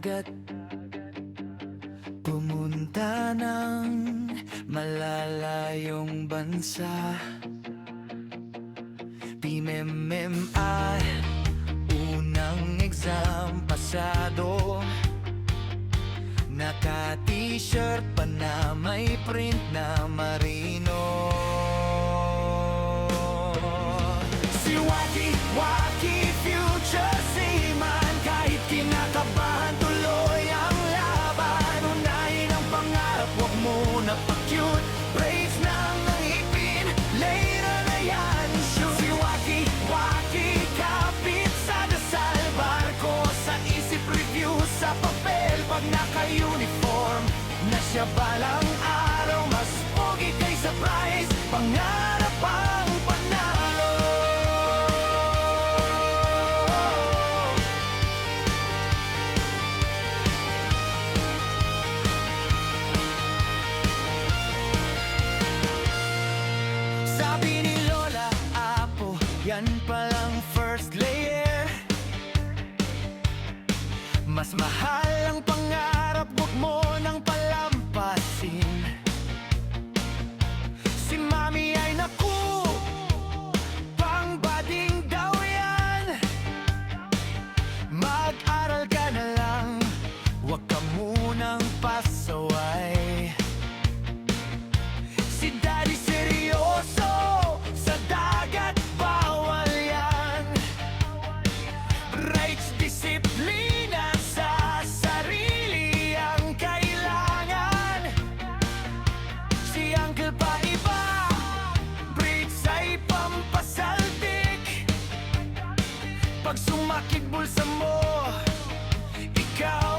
dagat, pumunta ng malalayong bansa. PMMM at unang exam pasado, naka-t-shirt pa na may print na marino. Si Wacky, Wacky, future seaman, kahit kinakabahan tuloy ang laban. Unahin ang pangarap, huwag muna pa-cute, brace lang ang ipin, later na yan shoot. Si Wacky, Wacky, kapit sa dasal, barko sa isip, review sa papel. Pag naka-uniform na siya balang araw, mas pogi kaysa prize, pangarap ang panalo. Sabi ni Lola Apo, yan palang first layer. Mas mahal ang pangarap, huwag mo nang palampasin. Si Mami ay naku, pang bading daw yan. Mag-aral ka na lang, huwag ka munang pasaway. Si Daddy seryoso, sa dagat bawal yan. Rights, disiplina, sa sarili ang kailangan. Si Uncle pa iba, braids ay pampasaltik. Pag sumakit bulsa mo, ikaw